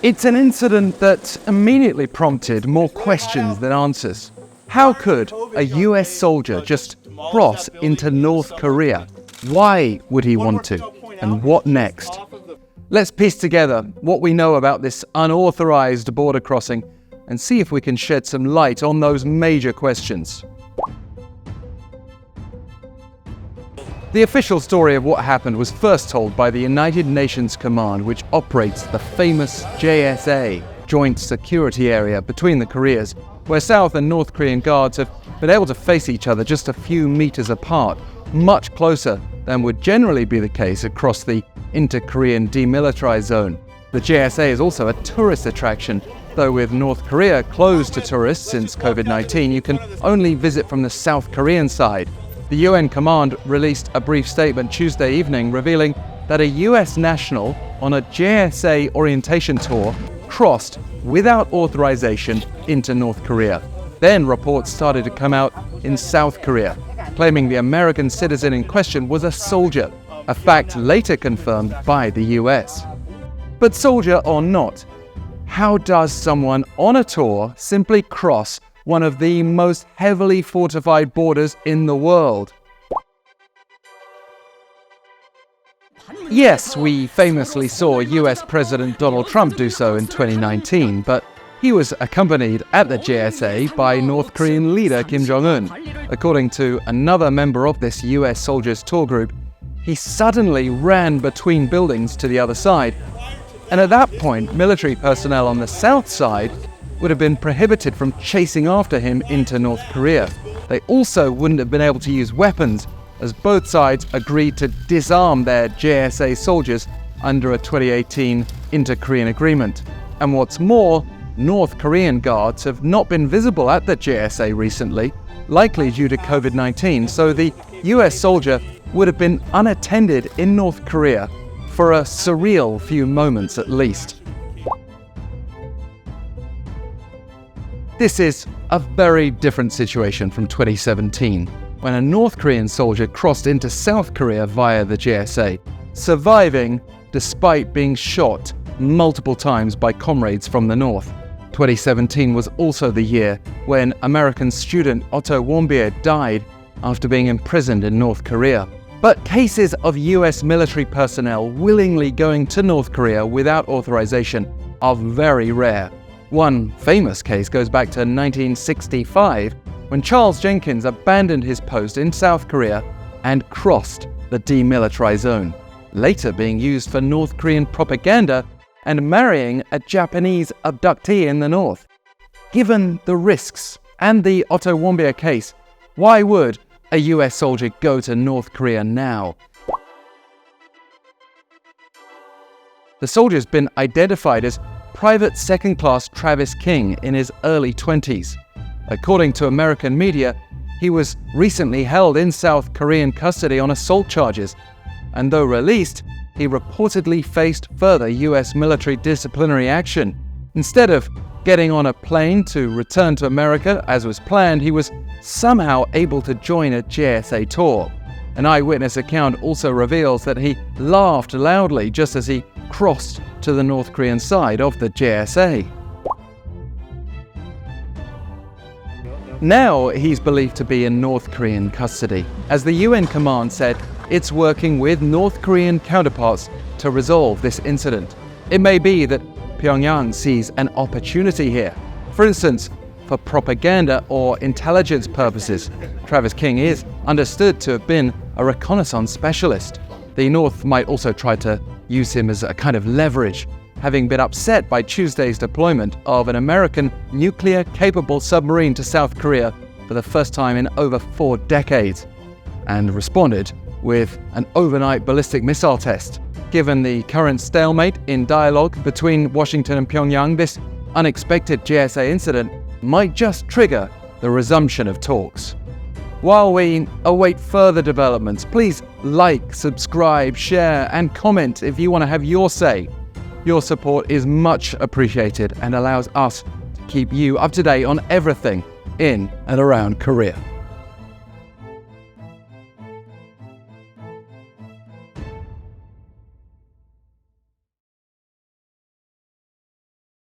It's an incident that immediately prompted more questions than answers. How could a US soldier just cross into North Korea? Why would he want to? And what next? Let's piece together what we know about this unauthorized border crossing and see if we can shed some light on those major questions. The official story of what happened was first told by the United Nations Command, which operates the famous JSA, Joint Security Area, between the Koreas, where South and North Korean guards have been able to face each other just a few meters apart, much closer than would generally be the case across the inter-Korean demilitarized zone. The JSA is also a tourist attraction, though with North Korea closed to tourists since COVID-19, you can only visit from the South Korean side. The UN command released a brief statement Tuesday evening revealing that a US national on a JSA orientation tour crossed without authorization into North Korea. Then reports started to come out in South Korea, claiming the American citizen in question was a soldier, a fact later confirmed by the US. But soldier or not, how does someone on a tour simply cross one of the most heavily fortified borders in the world? Yes, we famously saw US President Donald Trump do so in 2019, but he was accompanied at the JSA by North Korean leader Kim Jong-un. According to another member of this US soldiers tour group, he suddenly ran between buildings to the other side. And at that point, military personnel on the south side would have been prohibited from chasing after him into North Korea. They also wouldn't have been able to use weapons, as both sides agreed to disarm their JSA soldiers under a 2018 inter-Korean agreement. And what's more, North Korean guards have not been visible at the JSA recently, likely due to COVID-19, so the US soldier would have been unattended in North Korea for a surreal few moments at least. This is a very different situation from 2017, when a North Korean soldier crossed into South Korea via the JSA, surviving despite being shot multiple times by comrades from the north. 2017 was also the year when American student Otto Warmbier died after being imprisoned in North Korea. But cases of US military personnel willingly going to North Korea without authorization are very rare. One famous case goes back to 1965, when Charles Jenkins abandoned his post in South Korea and crossed the demilitarized zone, later being used for North Korean propaganda and marrying a Japanese abductee in the north. Given the risks and the Otto Warmbier case, why would a US soldier go to North Korea now? The soldier's been identified as Private Second Class Travis King in his early 20s. According to American media, he was recently held in South Korean custody on assault charges, and though released, he reportedly faced further US military disciplinary action. Instead of getting on a plane to return to America as was planned, he was somehow able to join a JSA tour. An eyewitness account also reveals that he laughed loudly just as he crossed to the North Korean side of the JSA. Now he's believed to be in North Korean custody, as the UN command said it's working with North Korean counterparts to resolve this incident. It may be that Pyongyang sees an opportunity here. For instance, for propaganda or intelligence purposes, Travis King is understood to have been a reconnaissance specialist. The North might also try to use him as a kind of leverage, having been upset by Tuesday's deployment of an American nuclear-capable submarine to South Korea for the first time in over 4 decades, and responded with an overnight ballistic missile test. Given the current stalemate in dialogue between Washington and Pyongyang, this unexpected JSA incident might just trigger the resumption of talks. While we await further developments, please like, subscribe, share, and comment if you want to have your say. Your support is much appreciated and allows us to keep you up to date on everything in and around Korea.